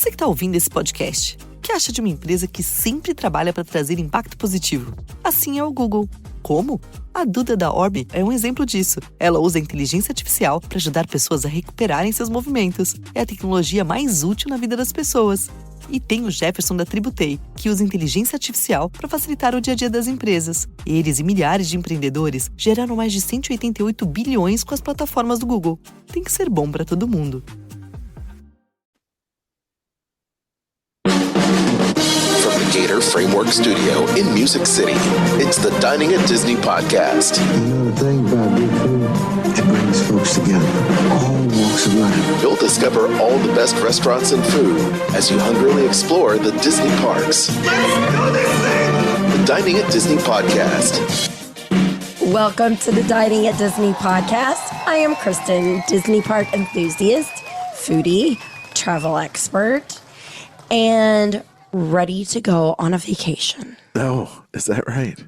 Você que está ouvindo esse podcast, o que acha de uma empresa que sempre trabalha para trazer impacto positivo? Assim é o Google. Como? A Duda da Orbe é um exemplo disso. Ela usa a inteligência artificial para ajudar pessoas a recuperarem seus movimentos. É a tecnologia mais útil na vida das pessoas. E tem o Jefferson da Tributei, que usa inteligência artificial para facilitar o dia a dia das empresas. Eles e milhares de empreendedores geraram mais de 188 bilhões com as plataformas do Google. Tem que ser bom para todo mundo. Gator Framework Studio in Music City. It's the Dining at Disney podcast. You know the thing about good food, it brings folks together, all walks of life. You'll discover all the best restaurants and food as you hungrily explore the Disney parks. Let's do this thing! The Dining at Disney podcast. Welcome to the Dining at Disney podcast. I am Kristen, Disney park enthusiast, foodie, travel expert, and ready to go on a vacation. Oh, is that right?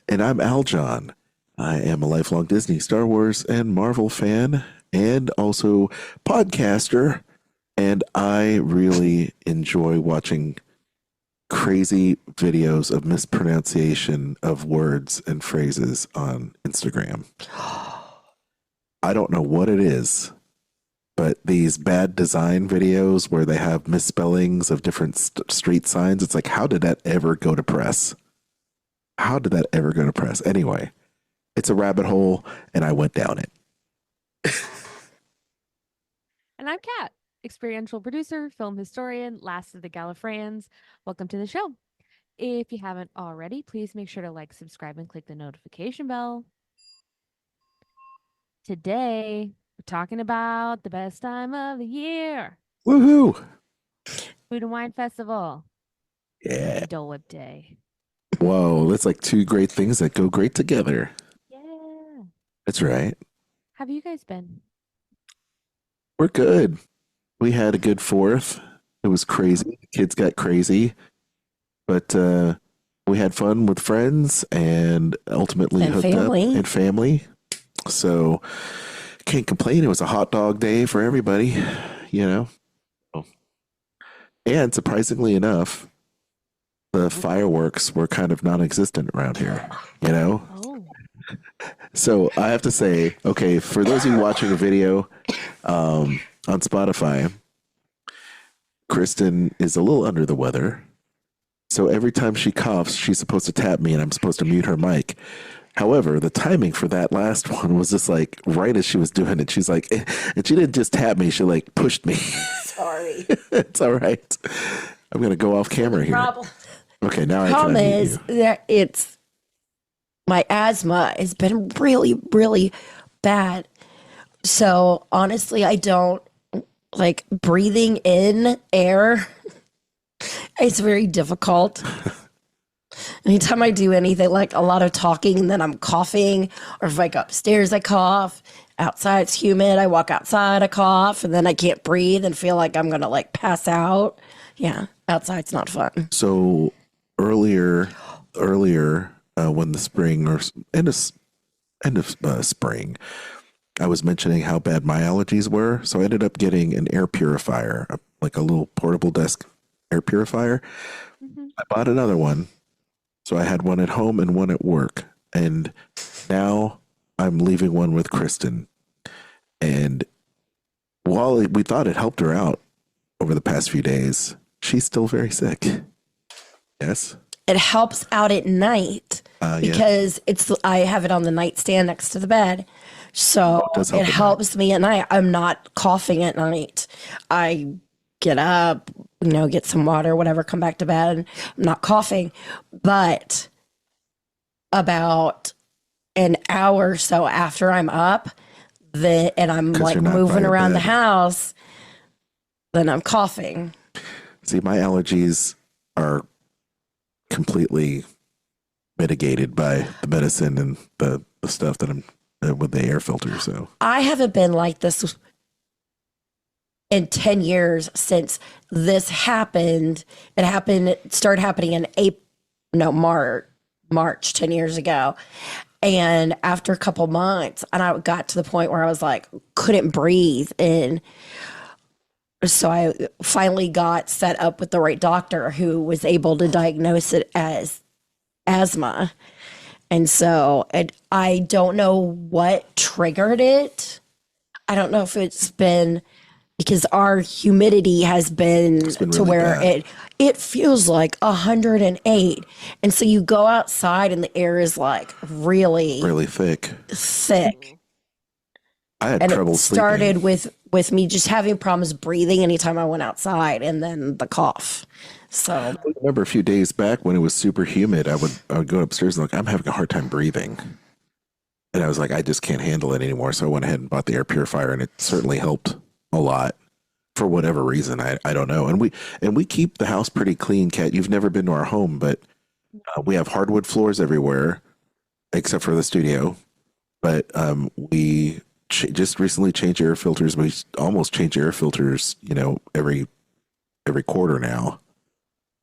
And I'm Aljon. I am a lifelong Disney, Star Wars, and Marvel fan, and also podcaster. And I really enjoy watching crazy videos of mispronunciation of words and phrases on Instagram. I don't know what it is, but these bad design videos where they have misspellings of different street signs, it's like, how did that ever go to press? How did that ever go to press? Anyway, it's a rabbit hole, and I went down it. And I'm Kat, experiential producer, film historian, last of the Gallifreyans. Welcome to the show. If you haven't already, please make sure to like, subscribe, and click the notification bell. Today, we're talking about the best time of the year. Woohoo! Food and Wine Festival. Yeah. Dole Whip Day. Whoa, that's like two great things that go great together. Yeah. That's right. How have you guys been? We're good. We had a good 4th. It was crazy. The kids got crazy. But we had fun with friends and ultimately And hooked family. up and family. So can't complain. It was a hot dog day for everybody, you know. And surprisingly enough, the fireworks were kind of non-existent around here, you know. Oh. So I have to say, okay, for those of you watching the video on Spotify, Kristen is a little under the weather. So every time she coughs, she's supposed to tap me and I'm supposed to mute her mic. However, the timing for that last one was just like right as she was doing it. She's like, and she didn't just tap me, she like pushed me. Sorry. It's all right. I'm going to go off camera here. Problem. Okay, now I Problem can unmute is you. that it's my asthma has been really, really bad. So honestly, I don't like breathing in air. It's very difficult. Anytime I do anything, like a lot of talking and then I'm coughing, or if I go upstairs, I cough. Outside, it's humid. I walk outside, I cough, and then I can't breathe and feel like I'm going to like pass out. Yeah, outside's not fun. So earlier, when the spring or end of spring, I was mentioning how bad my allergies were. So I ended up getting an air purifier, like a little portable desk air purifier. Mm-hmm. I bought another one. So I had one at home and one at work. And now I'm leaving one with Kristen. And while we thought it helped her out over the past few days, she's still very sick. Yes? It helps out at night because I have it on the nightstand next to the bed. So it helps me at night. I'm not coughing at night. I get up, get some water, whatever, come back to bed. I'm not coughing. But about an hour or so after I'm up, and I'm like moving around the house, then I'm coughing. See, my allergies are completely mitigated by the medicine and the stuff that I'm with the air filter. So I haven't been like this in 10 years since this happened. It started happening in March 10 years ago. And after a couple months, and I got to the point where I was like, couldn't breathe. And So I finally got set up with the right doctor who was able to diagnose it as asthma. And so I don't know what triggered it. I don't know if it's been because our humidity has been It's been to really where bad. it feels like 108. And so you go outside and the air is like really Really thick. thick. I had And trouble it started sleeping. with me just having problems breathing anytime I went outside and then the cough. So I remember a few days back when it was super humid, I would go upstairs and like, I'm having a hard time breathing. And I was like, I just can't handle it anymore. So I went ahead and bought the air purifier, and it certainly helped a lot for whatever reason. I don't know. And we keep the house pretty clean, Kat. You've never been to our home, but we have hardwood floors everywhere except for the studio. But we just recently changed air filters. We almost change air filters, every quarter now.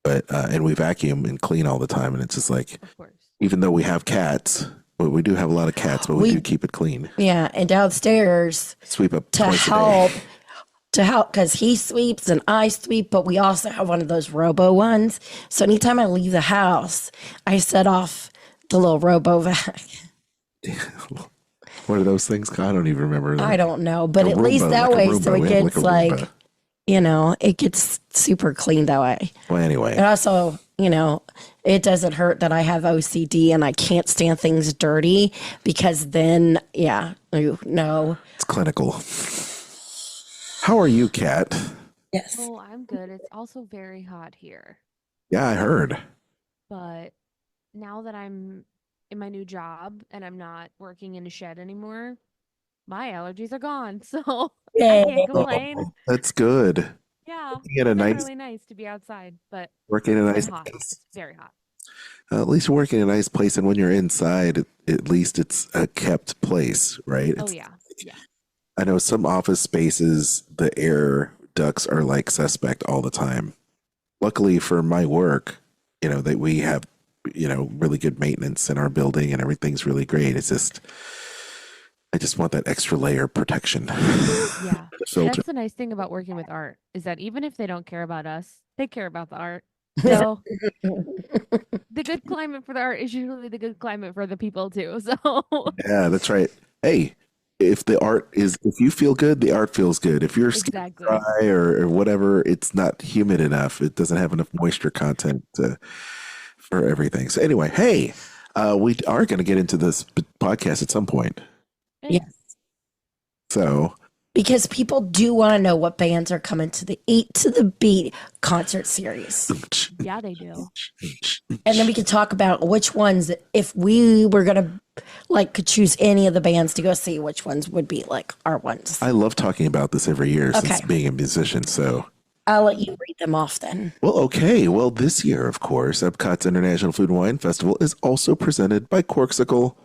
But and we vacuum and clean all the time, and it's just like, Of course. even though we have cats, but we do have a lot of cats, but we We- do keep it clean. yeah, and downstairs Sweep up to twice help a day. because he sweeps and I sweep, but we also have one of those robo ones. So anytime I leave the house, I set off the little robo vac. What are those things? I don't even remember. I don't know, but A at least Roomba, that like a way, so Roomba. it We have gets a like, Roomba. it gets super clean that way. Well, anyway, And also, it doesn't hurt that I have OCD and I can't stand things dirty because then, no. it's clinical. How are you, Kat? Yes. Oh, I'm good. It's also very hot here. Yeah, I heard. But now that I'm in my new job and I'm not working in a shed anymore, my allergies are gone. So I Yay. can't complain. Oh, that's good. Yeah. Working in a It's been nice, really nice to be outside, but working in a it's nice been hot. place. It's very hot. At least you're working in a nice place, and when you're inside, at least it's a kept place, right? Oh It's, yeah. Yeah. I know some office spaces, the air ducts are like suspect all the time. Luckily for my work, that we have, really good maintenance in our building and everything's really great. It's just, I just want that extra layer of protection. Yeah. The filter. That's the nice thing about working with art is that even if they don't care about us, they care about the art. So the good climate for the art is usually the good climate for the people too. So Yeah, that's right. Hey, if you feel good, the art feels good. If your skin exactly. dry or whatever, it's not humid enough. It doesn't have enough moisture content for everything. So anyway, hey, we are going to get into this podcast at some point. Yes. So Because people do want to know what bands are coming to the Eat to the Beat concert series. Yeah, they do. And then we could talk about which ones, if we were going to could choose any of the bands to go see, which ones would be like our ones. I love talking about this every year since Okay. being a musician. So, I'll let you read them off then. well, okay. Well, this year, of course, Epcot's International Food and Wine Festival is also presented by Corksicle.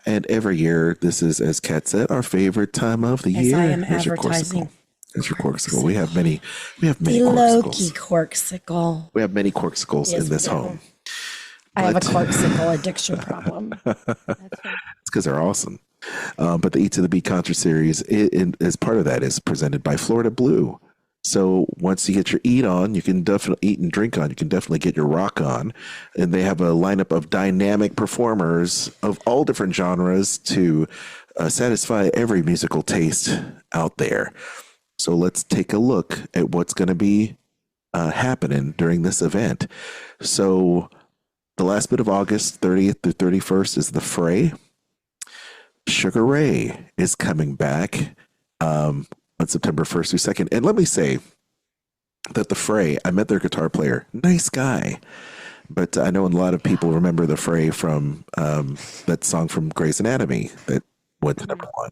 And every year, this is, as Kat said, our favorite time of the As year. I am There's your advertising. Corksicle. There's your Corksicle. We have many Loki Corksicles. Corksicle. We have many Corksicles Yes, in this we do. home. I have a But- Corksicle addiction problem. That's right. It's because they're awesome. But the Eat to the Beat concert series, as part of that, is presented by Florida Blue. So once you get your eat on, you can definitely eat and drink on. You can definitely get your rock on. And they have a lineup of dynamic performers of all different genres to satisfy every musical taste out there. So let's take a look at what's going to be happening during this event. So the last bit of August, 30th through 31st, is the Fray. Sugar Ray is coming back on September 1st through 2nd. And let me say that the Fray, I met their guitar player, nice guy. But I know a lot of people remember the Fray from that song from Grey's Anatomy that went to number one.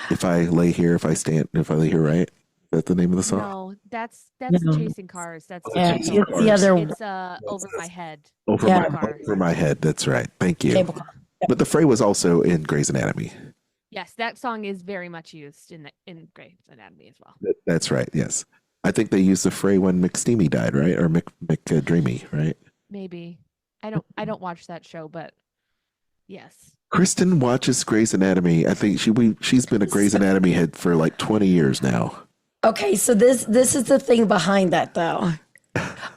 If I lay here, if I lay here, right? Is that the name of the song? No, that's No. Chasing Cars. That's Yeah, different it's song. the other It's Over My Head. Over, Yeah. over my head. That's right. Thank you. cable car. But the Fray was also in Grey's Anatomy. Yes, that song is very much used in Grey's Anatomy as well. That's right. Yes. I think they used the Fray when McSteamy died, right? Or Dreamy, right? Maybe. I don't watch that show, but yes. Kristen watches Grey's Anatomy. I think she's been a Grey's Anatomy head for like 20 years now. Okay, so this is the thing behind that though.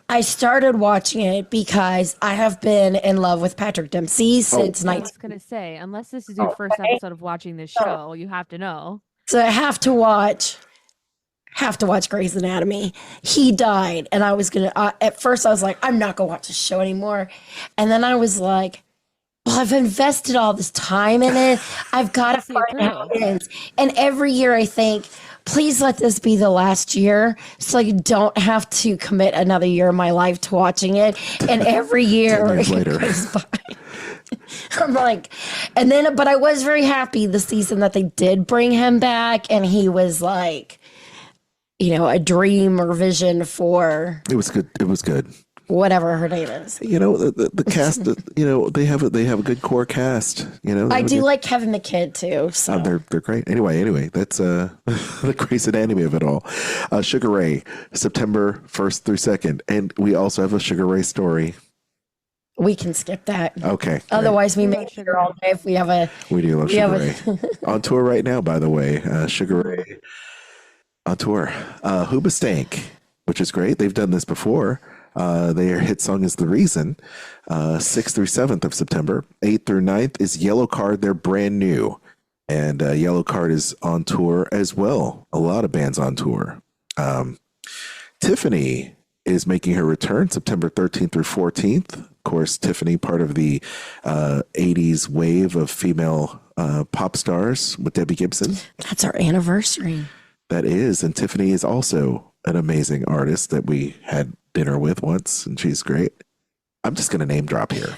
I started watching it because I have been in love with Patrick Dempsey since I 19. was gonna say, unless this is your first episode of watching this show, you have to know. So I have to watch Grey's Anatomy. He died, and I was gonna. At first, I was like, I'm not gonna watch the show anymore, and then I was like, well, I've invested all this time in it. I've got to See it find how through. it ends. And every year, I think, please let this be the last year, so I don't have to commit another year of my life to watching it. And every year 10 years it later. goes by. I'm like, and then, but I was very happy the season that they did bring him back, and he was like, a dream or vision for It was good. It was good. whatever her name is. The cast. They have a good core cast. I do like Kevin McKidd too. So They're great. Anyway, that's the Grey's Anatomy of it all. Sugar Ray, September 1st through 2nd, and we also have a Sugar Ray story. we can skip that. Okay. great. Otherwise, we may be here all day if we have a. We do love we Sugar have Ray. On tour right now, by the way. Sugar Ray on tour. Hoobastank, which is great. They've done this before. Their hit song is The Reason. 6th through 7th of September. 8th through 9th is Yellow Card. They're brand new. And Yellow Card is on tour as well. A lot of bands on tour. Tiffany is making her return September 13th through 14th. Of course, Tiffany, part of the 80s wave of female pop stars with Debbie Gibson. That's our anniversary. That is. And Tiffany is also an amazing artist that we had dinner with once, and she's great. I'm just going to name drop here.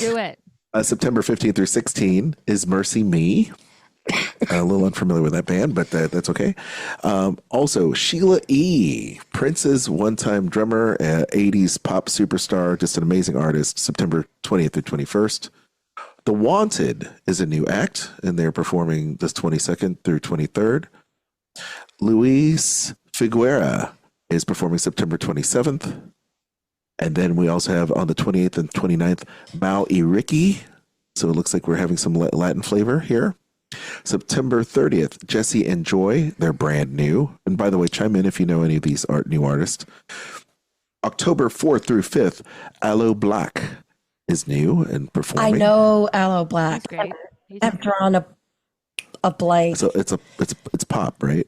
Do it. September 15th through 16 is Mercy Me. A little unfamiliar with that band, but that's okay. Also, Sheila E., Prince's one-time drummer, 80s pop superstar, just an amazing artist, September 20th through 21st. The Wanted is a new act, and they're performing this 22nd through 23rd. Luis Figuera is performing September 27th. And then we also have on the 28th and 29th, Mau y Ricky. So it looks like we're having some Latin flavor here. September 30th, Jesse and Joy. They're brand new. And by the way, chime in if you know any of these new artists. October 4th through 5th, Aloe Black is new and performing. I know Aloe Black. He's great. He's I've drawn a blank. So it's pop, right?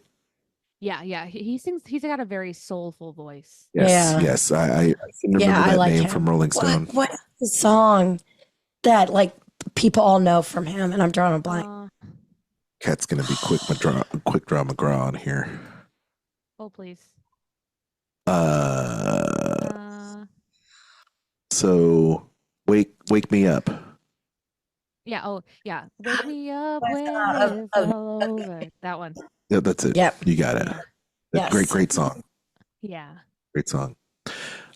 yeah. He sings. He's got a very soulful voice. Yes, Yeah. yes. I remember I that like name him. from Rolling Stone. What is the song that people all know from him? And I'm drawing a blank. Cat's gonna be quick draw McGraw on here. Oh please. So wake me up. Yeah. Oh yeah. Wake me up when it's all over. That one. Yeah, that's it. Yep. You got it. Yes. Great song. Yeah. Great song.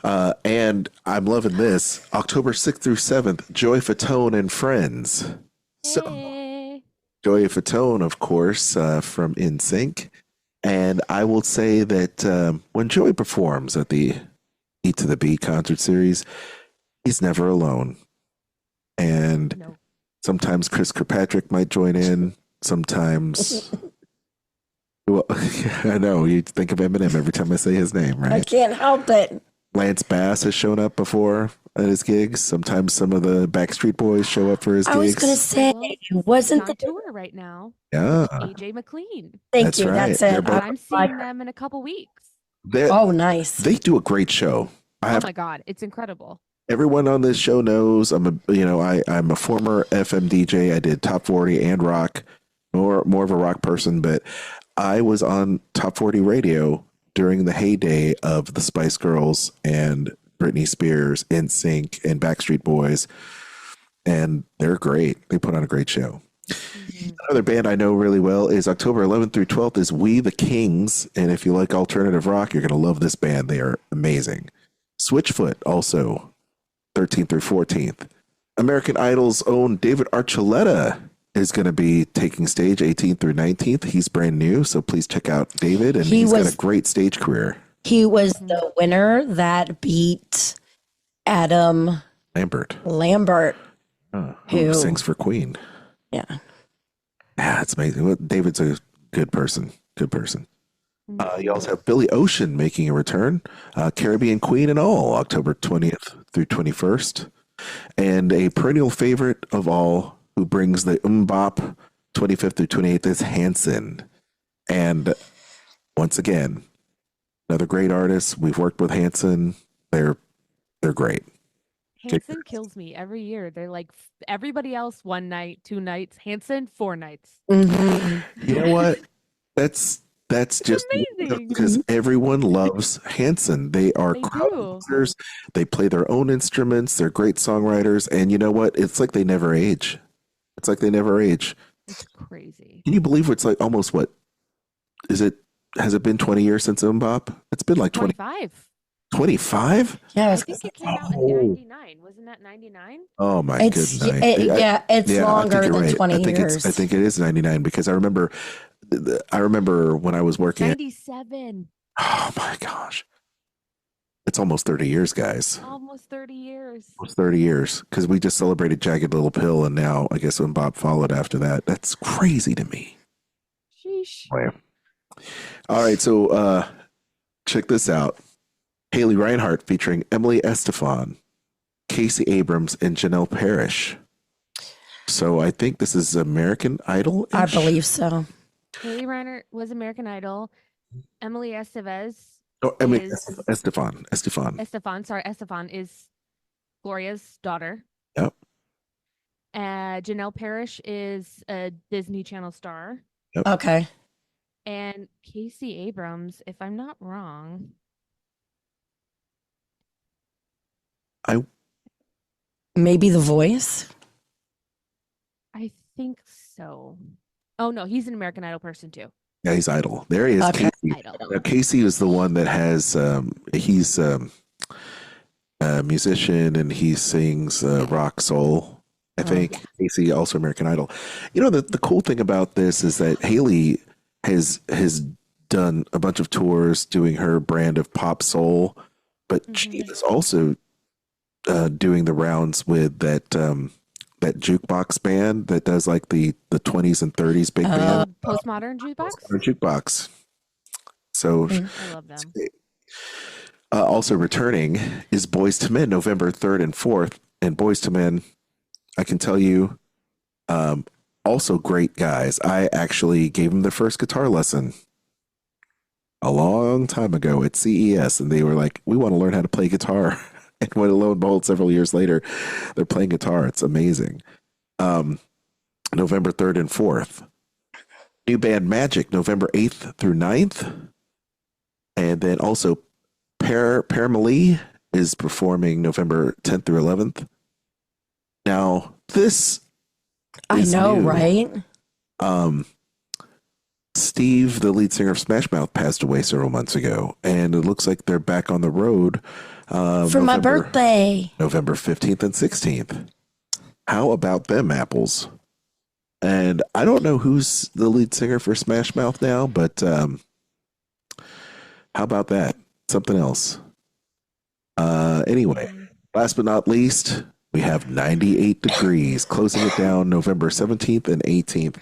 And I'm loving this. October 6th through 7th, Joy Fatone and Friends. So Hey. Joy Fatone, of course, from NSYNC. And I will say that when Joy performs at the E to the B concert series, he's never alone. And No. sometimes Chris Kirkpatrick might join in. Sometimes, well, I know you think of Eminem every time I say his name, I right? can't help it. Lance Bass has shown up before at his gigs. Sometimes some of the Backstreet Boys show up for his I was gigs. going to say, Well, wasn't on the tour right now. Yeah, AJ McLean. thank That's you. right. That's They're it. both- I'm seeing them in a couple weeks. they Nice. they do a great show. I Oh have my god, it's incredible. everyone on this show knows I'm a former FM DJ. I did top 40 and rock, more of a rock person, but I was on top 40 radio during the heyday of the Spice Girls and Britney Spears, NSYNC, and Backstreet Boys, and they're great. They put on a great show. Another band I know really well is October 11th through 12th is We the Kings, and if you like alternative rock, you're going to love this band. They are amazing. Switchfoot also 13th through 14th. American Idol's own David Archuleta is going to be taking stage 18th through 19th. He's brand new, so please check out David, and he's got a great stage career. He was the winner that beat Adam Lambert, who who sings for Queen. Yeah. Yeah, it's amazing. Well, David's a good person. Good person. You also have Billy Ocean making a return, Caribbean Queen and all, October 20th through 21st. And a perennial favorite of all who brings the Bop 25th through 28th is Hanson. And once again, another great artist. We've worked with Hanson. They're great. Hanson kills me every year. They're like everybody else 1 night, 2 nights. Hanson 4 nights. Mm-hmm. You know what? That's just amazing because everyone loves Hanson. They are They crowd do. pleasers. They play their own instruments. They're great songwriters. And you know what? It's like they never age. It's like they never age. It's crazy. Can you believe it's like almost what? Is it? Has it been 20 years since Bop? It's been like 25. 25? Yeah, I think it came out in 99. Wasn't that 99? Oh my it's goodness. it's longer than 20 years. I think it is 99 because I remember when I was working 97. Oh my gosh. It's almost 30 years, guys. Almost 30 years. Almost 30 years because we just celebrated Jagged Little Pill and now I guess when Bob followed after that. That's crazy to me. Sheesh. Right. All right, so check this out. Haley Reinhart featuring Emily Estefan, Casey Abrams, and Janelle Parrish. So I think this is American Idol. I believe so. Haley Reiner was American Idol. Emily Estevez. Oh, Emily is- Estefan. Estefan is Gloria's daughter. Yep. Janelle Parrish is a Disney Channel star. Yep. Okay. And Casey Abrams, if I'm not wrong. Maybe The Voice. I think so. Oh, no, he's an American Idol person too. Yeah, he's Idol. There he is. Okay. Casey. Idol. Now, Casey is the one that has, he's a musician and he sings rock soul, I think. Yeah. Casey, also American Idol. You know, the cool thing about this is that Haley has done a bunch of tours doing her brand of pop soul, but she is also doing the rounds with that jukebox band that does like the 20s and 30s big band. Postmodern jukebox. Or jukebox. So I love them. also returning is Boys to Men, November 3rd and 4th. And Boys to Men, I can tell you, also great guys. I actually gave them their first guitar lesson a long time ago at CES, and they were like, "We want to learn how to play guitar." And when lo and behold, several years later, they're playing guitar. It's amazing. November 3rd and 4th. New band Magic, November 8th through 9th. And then also Paramalee is performing November 10th through 11th. Now, this I is know, new. right? Steve, the lead singer of Smash Mouth, passed away several months ago, and it looks like they're back on the road For my birthday. November 15th and 16th. How about them apples? And I don't know who's the lead singer for Smash Mouth now, but how about that? Something else. Anyway, last but not least, we have 98 Degrees, closing it down November 17th and 18th.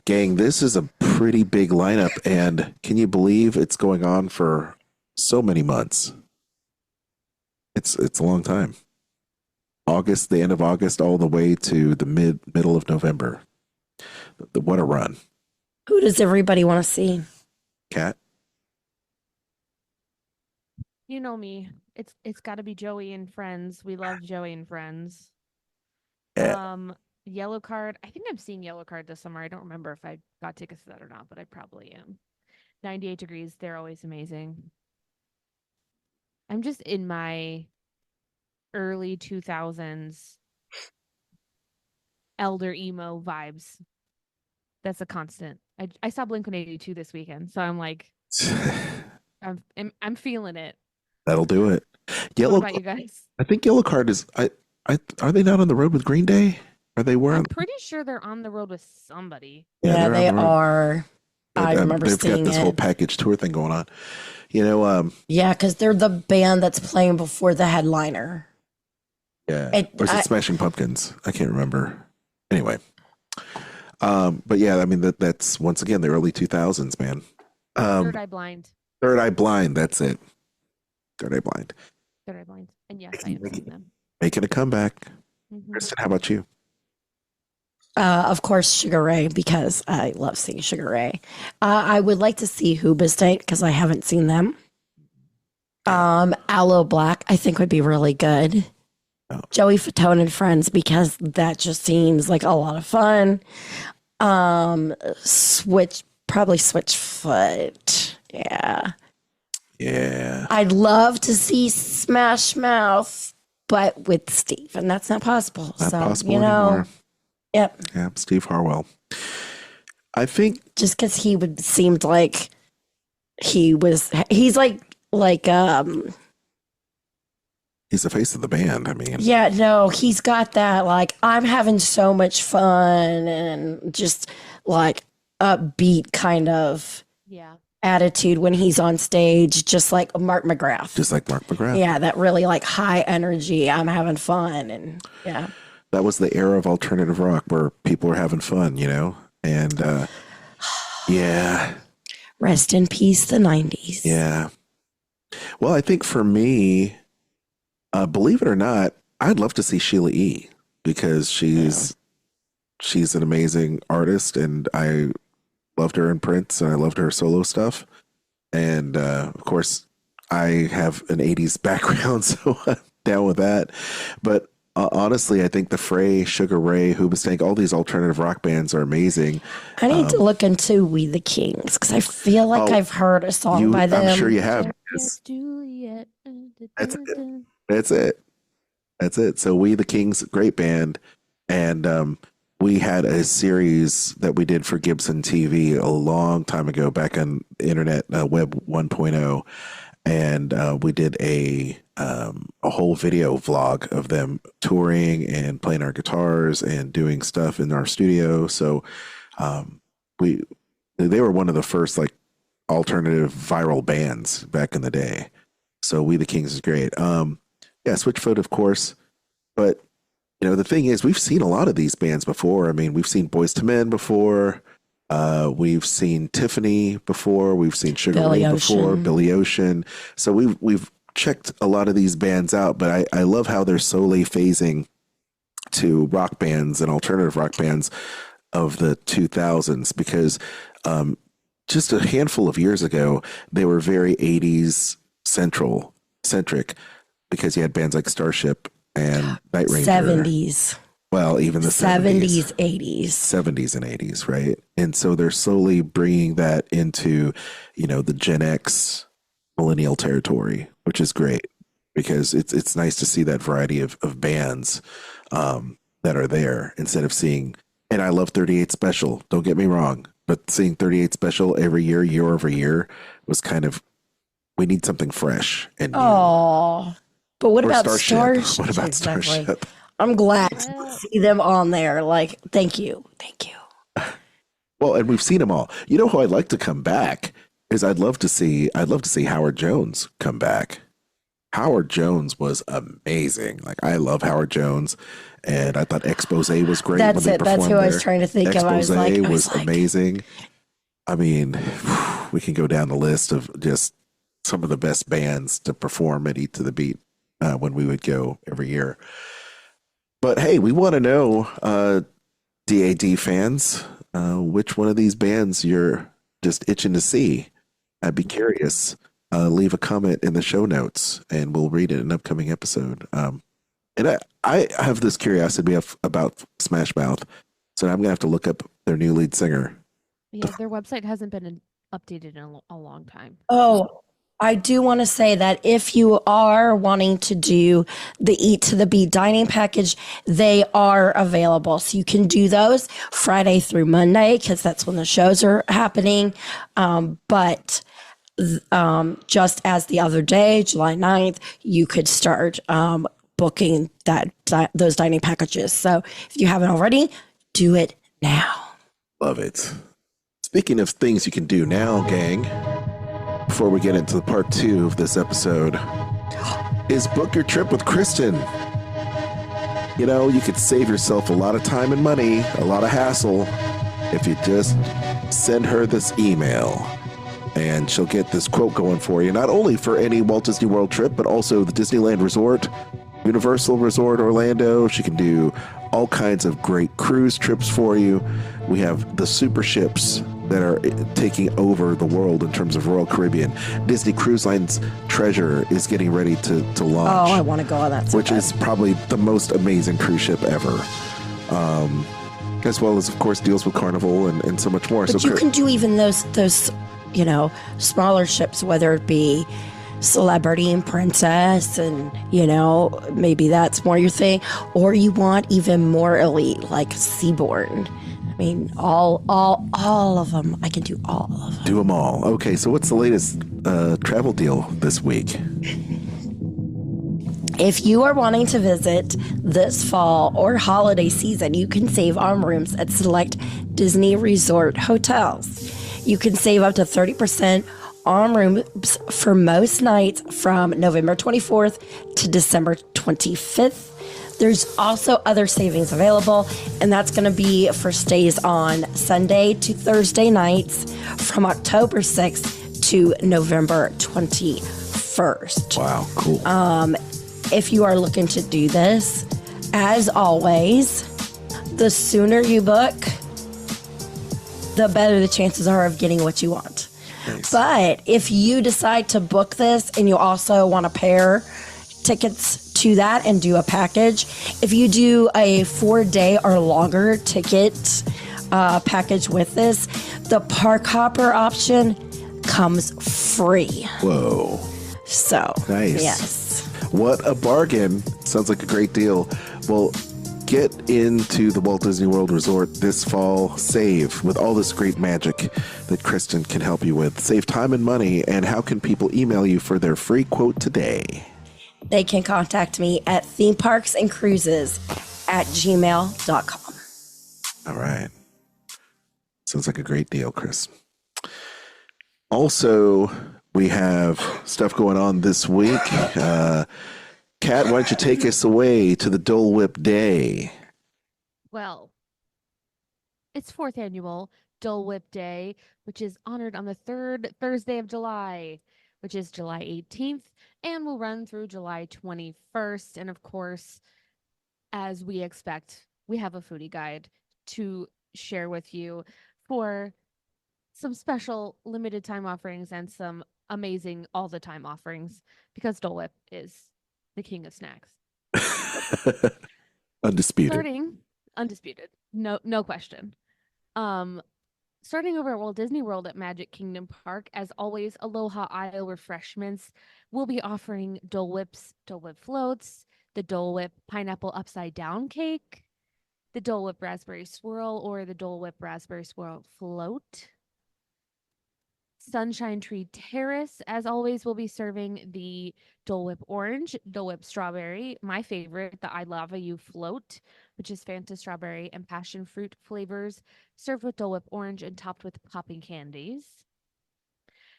Gang, this is a pretty big lineup, and can you believe it's going on for so many months? It's a long time. August, the end of August, all the way to the middle of November. What a run. Who does everybody want to see? Kat? You know me. It's got to be Joey and Friends. We love Joey and Friends. Yeah. Yellow Card. I think I'm seeing Yellow Card this summer. I don't remember if I got tickets to that or not, but I probably am. 98 Degrees. They're always amazing. I'm just in my early 2000s elder emo vibes. That's a constant. I saw Blink-182 this weekend, so I'm like, I'm feeling it. That'll do it. Yellow. What about you guys? I think Yellow Card is. Are they not on the road with Green Day? Are they were? I'm pretty sure they're on the road with somebody. Yeah, they're they on the road. are. I remember They've got seeing this whole it. package tour thing going on. You know, Yeah, because they're the band that's playing before the headliner. yeah. It- Or is it I- Smashing Pumpkins? I can't remember. Anyway. But yeah, I mean that's once again the early 2000s, man. Third Eye Blind. Third Eye Blind. That's it. Third Eye Blind. Third Eye Blind. And yes, I have seen them. Making a comeback. Mhm. Kristen, how about you? Of course, Sugar Ray, because I love seeing Sugar Ray. I would like to see Hoobastank because I haven't seen them. Aloe Black, I think would be really good. Oh. Joey Fatone and Friends, because that just seems like a lot of fun. Probably Switchfoot. Yeah. Yeah. I'd love to see Smash Mouth, but with Steve, and that's not possible. Not so, possible anymore. Yep. Yeah, Steve Harwell. I think Just because he seemed like he's like he's the face of the band. I mean, yeah, no, he's got that like I'm having so much fun and just like upbeat kind of Yeah. attitude when he's on stage, just like Mark McGrath. just like Mark McGrath. Yeah, that really like high energy. I'm having fun, and yeah. That was the era of alternative rock where people were having fun, you know? And yeah. Rest in peace, the 90s. Yeah. Well, I think for me, believe it or not, I'd love to see Sheila E. because she's an amazing artist, and I loved her in Prince, and I loved her solo stuff. And of course, I have an 80s background, so I'm down with that. But honestly, I think the Fray, Sugar Ray, Hoobastank, all these alternative rock bands are amazing. I need to look into We the Kings because I feel like I've heard a song by them. I'm sure you have. Yes, Juliet. That's it. That's it. That's it. So We the Kings, great band. And we had a series that we did for Gibson TV a long time ago, back on Internet Web 1.0. And we did a whole video vlog of them touring and playing our guitars and doing stuff in our studio. So they were one of the first like alternative viral bands back in the day. So We the Kings is great. Yeah, Switchfoot, of course. But you know, the thing is, we've seen a lot of these bands before. I mean, we've seen Boyz II Men before. We've seen Tiffany before. We've seen Sugar Ray before, Billy Ocean. So we've checked a lot of these bands out, but I love how they're slowly phasing to rock bands and alternative rock bands of the 2000s, because just a handful of years ago, they were very 80s centric, because you had bands like Starship and Night Ranger. 70s. Well, even the 70s, 80s. 70s and 80s, right? And so they're slowly bringing that into, you know, the Gen X millennial territory, which is great, because it's nice to see that variety of bands that are there, instead of seeing, and I love 38 Special, don't get me wrong, but seeing 38 Special every year over year was kind of, we need something fresh and new. Oh, but what about Starship? Starship? What about Exactly. Starship? I'm glad to see them on there. Like, thank you. Well, and we've seen them all. You know who I'd like to come back is I'd love to see Howard Jones come back. Howard Jones was amazing. Like, I love Howard Jones, and I thought Expose was great. That's it. That's who I was trying to think of. I was amazing. I mean, we can go down the list of just some of the best bands to perform at Eat to the Beat when we would go every year. But hey, we want to know, DAD fans, which one of these bands you're just itching to see. I'd be curious. Leave a comment in the show notes, and we'll read it in an upcoming episode. And I have this curiosity about Smash Mouth, so I'm going to have to look up their new lead singer. Yeah, their website hasn't been updated in a long time. Oh, I do want to say that if you are wanting to do the Eat to the Beat dining package, they are available. So you can do those Friday through Monday, because that's when the shows are happening. But just as the other day, July 9th, you could start booking those dining packages. So if you haven't already, do it now. Love it. Speaking of things you can do now, gang, before we get into part 2 of this episode, is book your trip with Kristen. You know, you could save yourself a lot of time and money, a lot of hassle, if you just send her this email. and she'll get this quote going for you, not only for any Walt Disney World trip, but also the Disneyland Resort, Universal Resort Orlando. She can do all kinds of great cruise trips for you. We have the super ships that are taking over the world in terms of Royal Caribbean. Disney Cruise Line's Treasure is getting ready to launch. Oh, I want to go on that. Which is probably the most amazing cruise ship ever. As well as, of course, deals with Carnival and so much more. But you can do even those smaller ships, whether it be Celebrity and Princess, and maybe that's more your thing, or you want even more elite like Seabourn. I mean, all of them. I can do all of them. Do them all. Okay, so what's the latest travel deal this week? If you are wanting to visit this fall or holiday season, you can save on rooms at select Disney Resort hotels. You can save up to 30% on rooms for most nights from November 24th to December 25th. There's also other savings available, and that's going to be for stays on Sunday to Thursday nights from October 6th to November 21st. Wow, cool. If you are looking to do this, as always, the sooner you book, the better the chances are of getting what you want. Nice. But if you decide to book this and you also want to pair tickets to that and do a package, if you do a 4-day or longer ticket package with this, the park hopper option comes free. Whoa. So, nice. Yes. What a bargain. Sounds like a great deal. Well, get into the Walt Disney World Resort this fall. Save with all this great magic that Kristen can help you with. Save time and money. And how can people email you for their free quote today? They can contact me at themeparksandcruises@gmail.com. All right. Sounds like a great deal, Chris. Also, we have stuff going on this week. Kat, why don't you take us away to the Dole Whip Day? Well, it's 4th annual Dole Whip Day, which is honored on the 3rd Thursday of July, which is July 18th, and will run through July 21st. And of course, as we expect, we have a foodie guide to share with you for some special limited time offerings and some amazing all the time offerings, because Dole Whip is the king of snacks. Undisputed. Undisputed. No question. Starting over at Walt Disney World at Magic Kingdom Park, as always, Aloha Isle Refreshments will be offering Dole Whips, Dole Whip floats, the Dole Whip pineapple upside down cake, the Dole Whip raspberry swirl, or the Dole Whip raspberry swirl float. Sunshine Tree Terrace, as always, will be serving the Dole Whip Orange, Dole Whip Strawberry, my favorite, the I Lava You float, which is Fanta Strawberry and Passion Fruit flavors, served with Dole Whip Orange and topped with popping candies.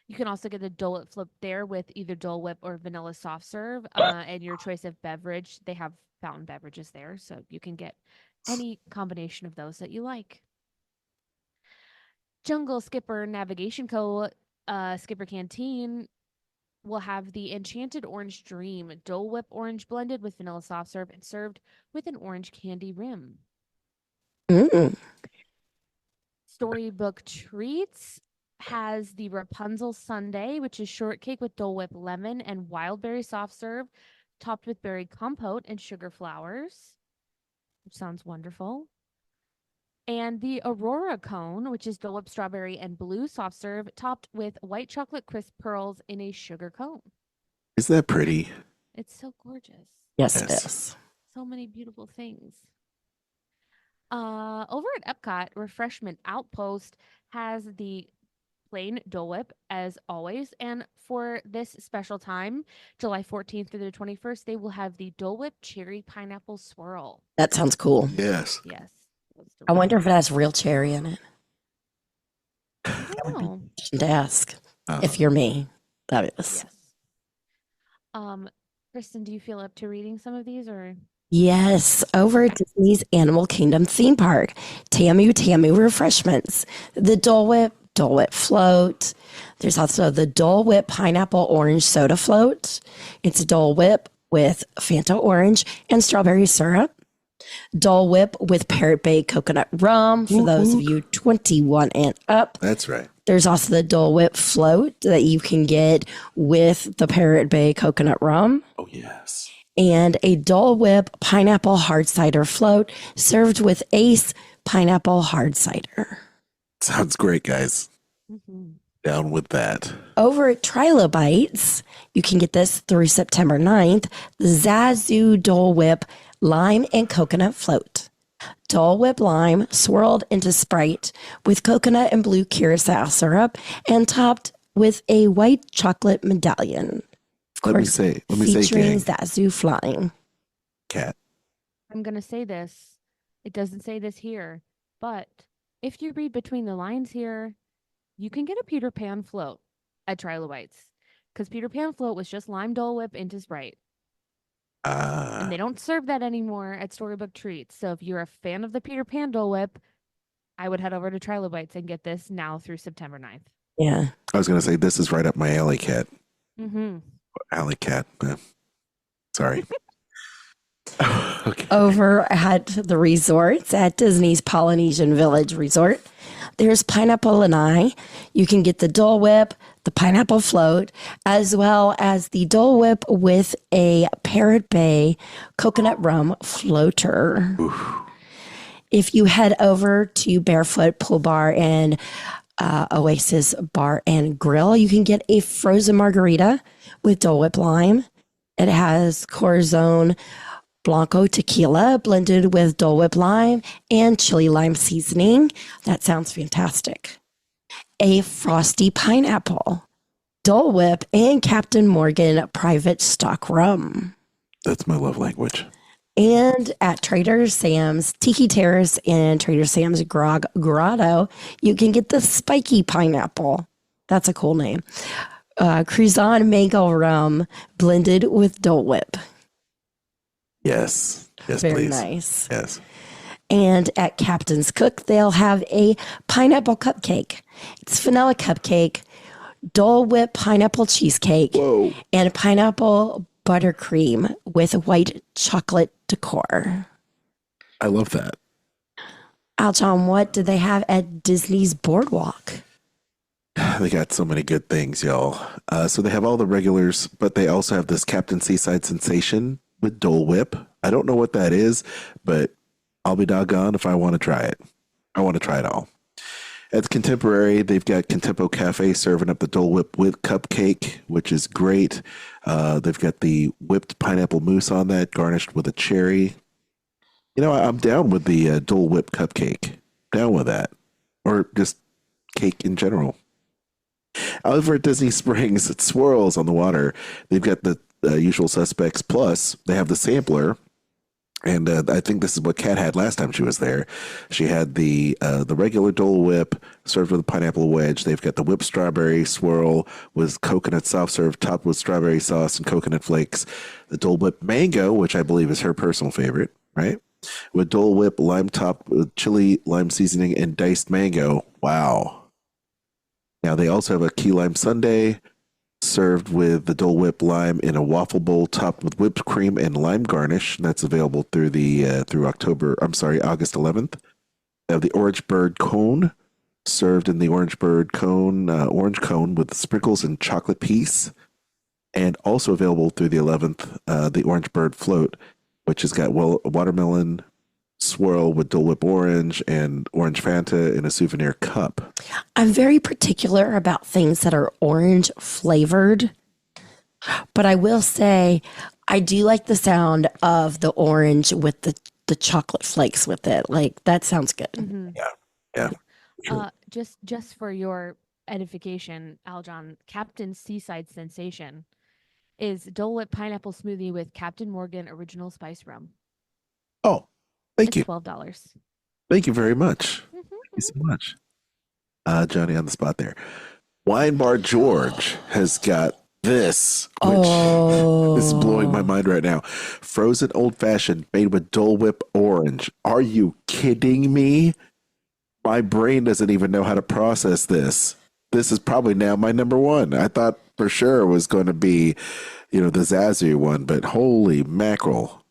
You can also get the Dole Whip float there with either Dole Whip or vanilla soft serve, and your choice of beverage. They have fountain beverages there, so you can get any combination of those that you like. Jungle Skipper Navigation Co. Skipper Canteen will have the Enchanted Orange Dream Dole Whip Orange blended with vanilla soft serve and served with an orange candy rim. Storybook Treats has the Rapunzel Sundae, which is shortcake with Dole Whip lemon and wildberry soft serve, topped with berry compote and sugar flowers, which sounds wonderful. And the Aurora Cone, which is Dole Whip strawberry and blue soft serve, topped with white chocolate crisp pearls in a sugar cone. Isn't that pretty? It's so gorgeous. Yes, it is. So many beautiful things. Over at Epcot, Refreshment Outpost has the plain Dole Whip, as always. And for this special time, July 14th through the 21st, they will have the Dole Whip Cherry Pineapple Swirl. That sounds cool. Yes. Yes. I wonder if it has real cherry in it. I don't know. To ask if you're me. That is. Yes. Kristen, do you feel up to reading some of these, or? Yes, over at Disney's Animal Kingdom theme park, Tamu Refreshments, the Dole Whip Dole Whip float. There's also the Dole Whip pineapple orange soda float. It's a Dole Whip with Fanta orange and strawberry syrup. Dole Whip with Parrot Bay coconut rum for those of you 21 and up. That's right. There's also the Dole Whip float that you can get with the Parrot Bay coconut rum. Oh, yes. And a Dole Whip pineapple hard cider float served with Ace pineapple hard cider. Sounds great, guys. Down with that. Over at Trilobites, you can get this through September 9th, the Zazu Dole Whip lime and coconut float. Dole Whip lime swirled into Sprite with coconut and blue curacao syrup and topped with a white chocolate medallion. Let me say, Featuring gang. Zazu flying. Cat. I'm going to say this. It doesn't say this here, but if you read between the lines here, you can get a Peter Pan float at Trilobites because Peter Pan float was just lime Dole Whip into Sprite. And they don't serve that anymore at Storybook Treats. So if you're a fan of the Peter Pan Dole Whip, I would head over to Trilobites and get this now through September 9th. Yeah. I was going to say, this is right up my alley, Cat. Mm-hmm. Alley Cat. Sorry. Okay. Over at the resorts at Disney's Polynesian Village Resort, there's Pineapple Lanai. You can get the Dole Whip, the pineapple float, as well as the Dole Whip with a Parrot Bay coconut rum floater. Oof. If you head over to Barefoot Pool Bar and Oasis Bar and Grill, you can get a frozen margarita with Dole Whip lime. It has Corazon Blanco tequila blended with Dole Whip lime and chili lime seasoning. That sounds fantastic. A frosty pineapple, Dole Whip, and Captain Morgan private stock rum. That's my love language. And at Trader Sam's Tiki Terrace and Trader Sam's Grog Grotto, you can get the spiky pineapple. That's a cool name. Cruzan mango rum blended with Dole Whip. Yes. Yes, Very please. nice. Yes. And at Captain's Cook, they'll have a pineapple cupcake. It's vanilla cupcake, Dole Whip pineapple cheesecake, Whoa. and pineapple buttercream with white chocolate decor. I love that. Aljon, what do they have at Disney's Boardwalk? They got so many good things, y'all. So they have all the regulars, but they also have this Captain Seaside Sensation with Dole Whip. I don't know what that is, but I'll be doggone if I want to try it. I want to try it all. At Contemporary, they've got Contempo Cafe serving up the Dole Whip with cupcake, which is great. They've got the whipped pineapple mousse on that, garnished with a cherry. You know, I'm down with the Dole Whip cupcake. Down with that. Or just cake in general. Over at Disney Springs, it swirls on the water. They've got the usual suspects, plus they have the sampler. And I think this is what Kat had last time she was there. She had the regular Dole Whip served with a pineapple wedge. They've got the whipped strawberry swirl with coconut soft serve topped with strawberry sauce and coconut flakes. The Dole Whip mango, which I believe is her personal favorite, right? With Dole Whip lime topped with chili lime seasoning and diced mango. Wow. Now they also have a key lime sundae served with the Dole Whip lime in a waffle bowl topped with whipped cream and lime garnish. That's available through August 11th. They have the orange bird cone served in the orange bird cone, orange cone with sprinkles and chocolate piece. And also available through the 11th, the orange bird float, which has got watermelon swirl with Dole Whip orange and orange Fanta in a souvenir cup. I'm very particular about things that are orange flavored, but I will say I do like the sound of the orange with the chocolate flakes with it. Like, that sounds good. Mm-hmm. Yeah. Sure. Just for your edification, Aljon, Captain Seaside Sensation is Dole Whip pineapple smoothie with Captain Morgan original spice rum. Oh, thank you. $12. Thank you very much. Thank you so much. Johnny on the spot there. Wine Bar George has got this, which this is blowing my mind right now. Frozen old fashioned made with Dole Whip orange. Are you kidding me? My brain doesn't even know how to process this. This is probably now my number one. I thought for sure it was going to be, the Zazu one, but holy mackerel.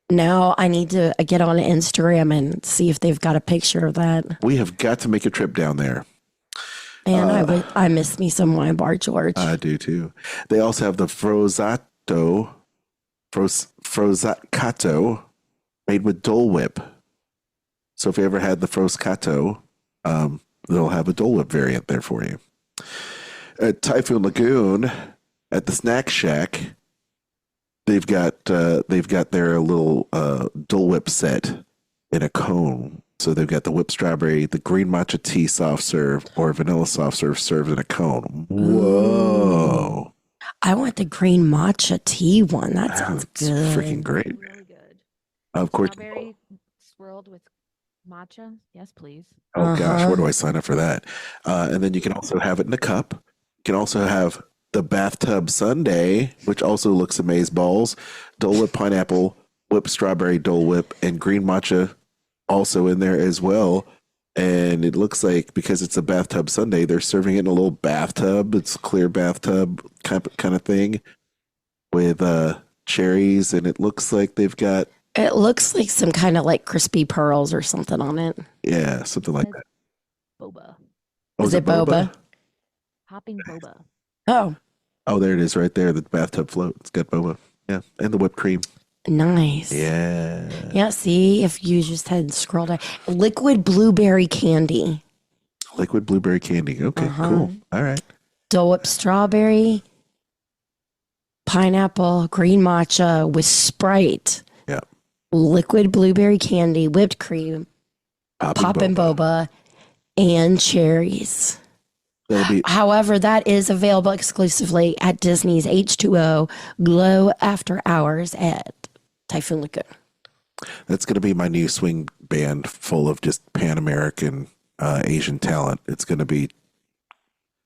Now I need to get on Instagram and see if they've got a picture of that. We have got to make a trip down there. And I miss me some wine bar, George. I do too. They also have the Frozzacato made with Dole Whip. So if you ever had the Frozzacato, they'll have a Dole Whip variant there for you. At Typhoon Lagoon, at the Snack Shack, they've got their little Dole Whip set in a cone. So they've got the whipped strawberry, the green matcha tea soft serve, or vanilla soft serve served in a cone. Whoa! I want the green matcha tea one. That sounds good. Freaking great. Really good. Of course. Strawberry swirled with matcha. Yes, please. Oh gosh, where do I sign up for that? And then you can also have it in a cup. You can also have the bathtub sundae, which also looks amazeballs. Dole Whip pineapple, whipped strawberry Dole Whip, and green matcha also in there as well. And it looks like because it's a bathtub sundae, they're serving it in a little bathtub. It's a clear bathtub kind of thing with cherries, and it looks like they've got. It looks like some kind of like crispy pearls or something on it. Yeah, something like that. Boba. Oh, Is it boba? Hopping boba. Oh, there it is right there. The bathtub float. It's got boba. Yeah, and the whipped cream. nice. Yeah. Yeah, see, if you just had scrolled down. Liquid blueberry candy. Liquid blueberry candy. Okay, cool. All right. Dole Whip strawberry, pineapple, green matcha with Sprite. Yeah. Liquid blueberry candy, whipped cream, poppin' boba, and cherries. That'll be However, that is available exclusively at Disney's H2O Glow After Hours at Typhoon Lagoon. That's going to be my new swing band full of just Pan-American Asian talent. It's going to be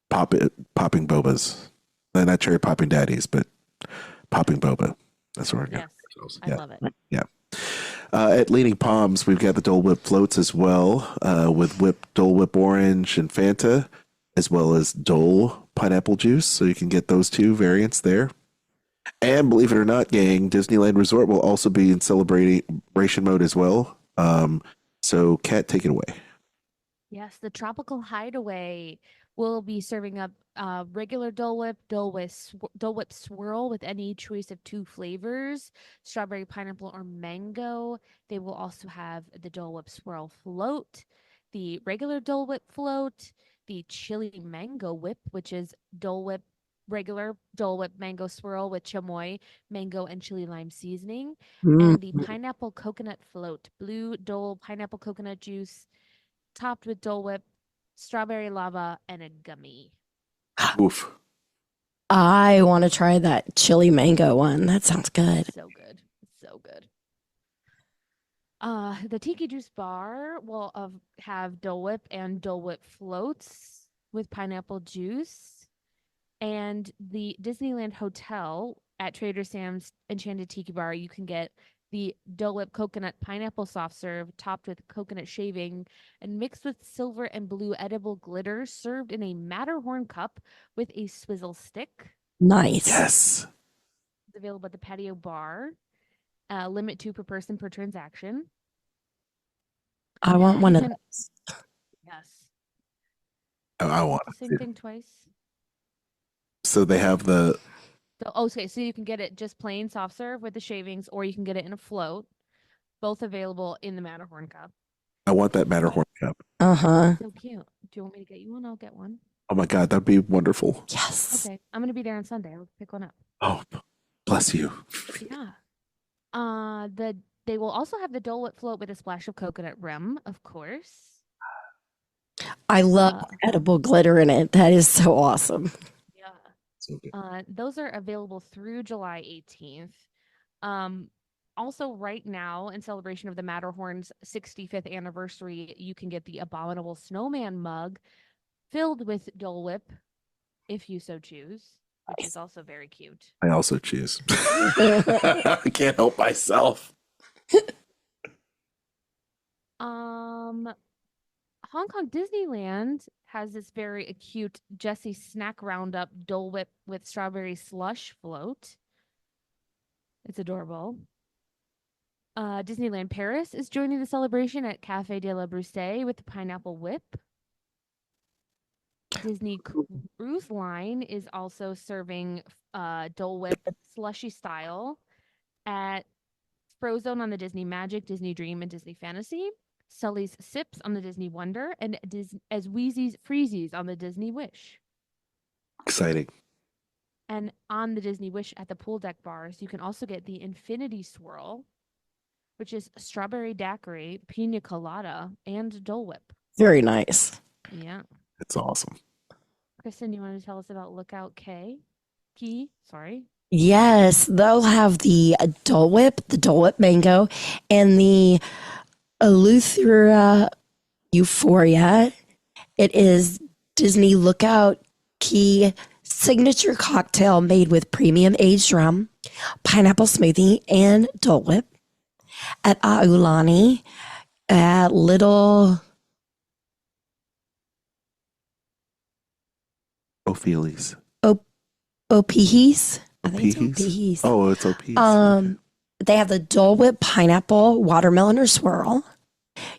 popping bobas. Not cherry popping daddies, but popping boba. That's where we're going. Yes, I love it. Yeah. At Leaning Palms, we've got the Dole Whip floats as well, with Dole Whip orange and Fanta, as well as Dole pineapple juice. So you can get those two variants there. And believe it or not, gang, Disneyland Resort will also be in celebration mode as well. So, Kat, take it away. Yes, the Tropical Hideaway will be serving up regular Dole Whip, Dole Whip swirl with any choice of 2 flavors, strawberry, pineapple, or mango. They will also have the Dole Whip swirl float, the regular Dole Whip float, the chili mango whip, which is regular Dole Whip mango swirl with chamoy, mango, and chili lime seasoning, and the pineapple coconut float, blue Dole pineapple coconut juice, topped with Dole Whip, strawberry lava, and a gummy. Oof. I want to try that chili mango one. That sounds good. So good. So good. The Tiki Juice Bar will have Dole Whip and Dole Whip floats with pineapple juice. And the Disneyland Hotel at Trader Sam's Enchanted Tiki Bar, you can get the Dole Whip coconut pineapple soft serve topped with coconut shaving and mixed with silver and blue edible glitter, served in a Matterhorn cup with a swizzle stick. Nice. Yes. It's available at the patio bar. Limit 2 per person per transaction. I want one of those. Yes. I want Same thing twice. So they have the. Okay, so you can get it just plain soft serve with the shavings, or you can get it in a float. Both available in the Matterhorn cup. I want that Matterhorn cup. So cute. Do you want me to get you one? I'll get one. Oh my God, that'd be wonderful. Yes. Okay, I'm gonna be there on Sunday. I'll pick one up. Oh, bless you. Yeah. They will also have the Dole Whip float with a splash of coconut rum, of course. I love edible glitter in it. That is so awesome. Yeah. So good. Those are available through July 18th. Also, right now, in celebration of the Matterhorn's 65th anniversary, you can get the Abominable Snowman mug filled with Dole Whip, if you so choose, which is also very cute. I also choose. I can't help myself. Hong Kong Disneyland has this very acute Jessie snack roundup Dole Whip with strawberry slush float. It's adorable. Disneyland Paris is joining the celebration at Café de la Broussaille with the pineapple whip. Disney Cruise Line is also serving Dole Whip slushy style at Frozone on the Disney Magic, Disney Dream, and Disney Fantasy. Sully's Sips on the Disney Wonder, and as Wheezy's Freezies on the Disney Wish. Exciting. And on the Disney Wish at the pool deck bars, you can also get the Infinity Swirl, which is strawberry daiquiri, pina colada, and Dole Whip. Very nice. Yeah. It's awesome. Kristen, you want to tell us about Lookout Key? Sorry. Yes, they'll have the Dole Whip, the Dole Whip Mango, and the Eleuthera Euphoria. It is Disney Lookout Key signature cocktail made with premium aged rum, pineapple smoothie, and Dole Whip at Aulani at Little Ophelies. Opehes. I think it's Opehes? Opehes. Oh, it's Opehes. They have the Dole Whip pineapple, watermelon, or swirl.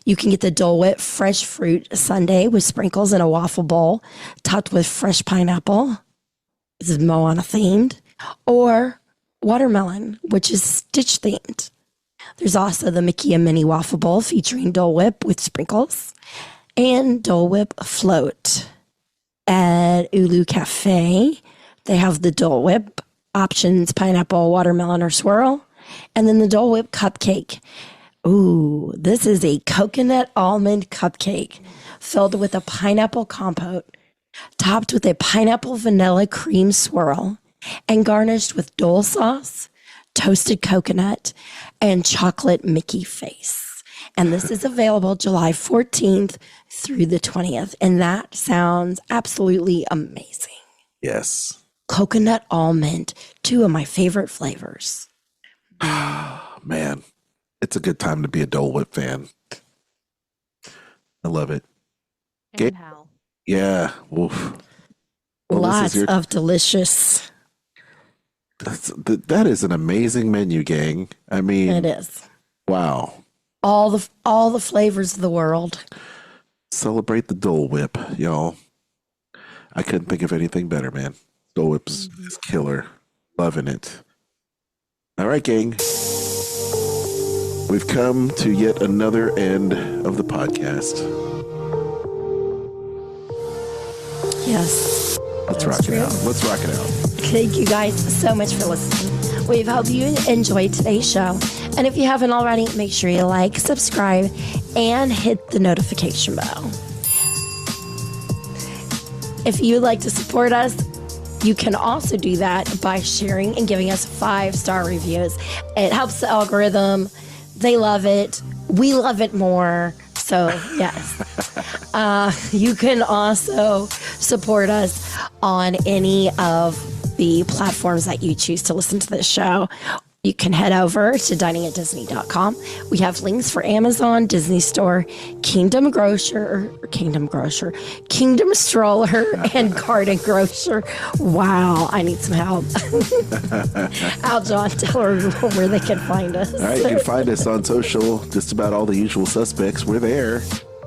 You can get the Dole Whip fresh fruit sundae with sprinkles in a waffle bowl, topped with fresh pineapple. This is Moana themed. Or watermelon, which is Stitch themed. There's also the Mickey and Minnie waffle bowl featuring Dole Whip with sprinkles and Dole Whip float. At Ulu Cafe, they have the Dole Whip options, pineapple, watermelon, or swirl. And then the Dole Whip cupcake. Ooh, this is a coconut almond cupcake filled with a pineapple compote, topped with a pineapple vanilla cream swirl, and garnished with Dole sauce, toasted coconut, and chocolate Mickey face. And this is available July 14th through the 20th. And that sounds absolutely amazing. Yes. Coconut almond, two of my favorite flavors. Man, it's a good time to be a Dole Whip fan. I love it. And how? Yeah. Oof. Well, Lots of delicious. That is an amazing menu, gang. I mean, It is. wow. All the flavors of the world. Celebrate the Dole Whip, y'all. I couldn't think of anything better, man. Dole Whip's is killer. Loving it. All right, gang. We've come to yet another end of the podcast. Yes. Let's rock it out. Let's rock it out. Thank you guys so much for listening. We hope you enjoyed today's show. And if you haven't already, make sure you like, subscribe, and hit the notification bell. If you'd like to support us, you can also do that by sharing and giving us 5-star reviews. It helps the algorithm. They love it. We love it more. So, yes. You can also support us on any of the platforms that you choose to listen to this show. You can head over to diningatdisney.com. We have links for Amazon, Disney Store, Kingdom Stroller, and Garden Grocer. Wow, I need some help. John, tell her where they can find us. All right, you can find us on social, just about all the usual suspects. We're there,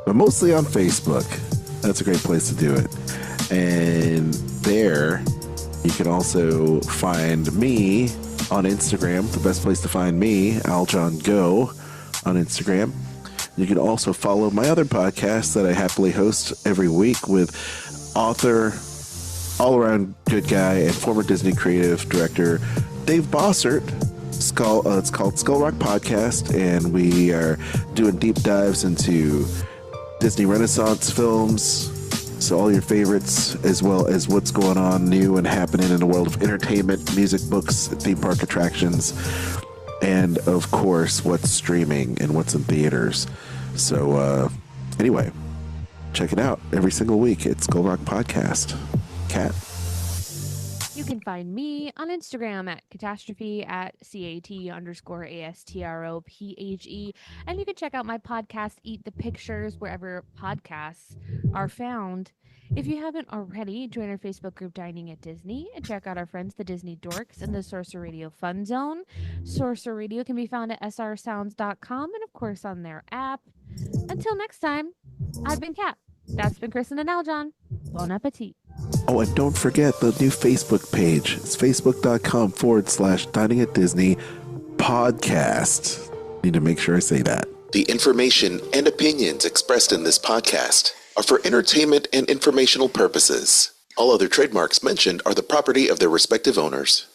but mostly on Facebook. That's a great place to do it. And there, you can also find me on Instagram. The best place to find me, AlJohnGo, on Instagram. You can also follow my other podcast that I happily host every week with author, all-around good guy, and former Disney creative director Dave Bossert. It's called Skull Rock Podcast, and we are doing deep dives into Disney Renaissance films, so all your favorites, as well as what's going on new and happening in the world of entertainment, music, books, theme park attractions, and of course, what's streaming and what's in theaters. So anyway, check it out every single week. It's Skull Rock Podcast. Cat. You can find me on Instagram at catastrophe at CAT_ASTROPHE. And you can check out my podcast, Eat the Pictures, wherever podcasts are found. If you haven't already, join our Facebook group Dining at Disney and check out our friends, the Disney Dorks and the Sorcerer Radio Fun Zone. Sorcerer Radio can be found at srsounds.com and, of course, on their app. Until next time, I've been Kat. That's been Kristen and Aljon. Bon appetit. Oh, and don't forget the new Facebook page. It's facebook.com/Dining at Disney podcast. Need to make sure I say that. The information and opinions expressed in this podcast are for entertainment and informational purposes. All other trademarks mentioned are the property of their respective owners.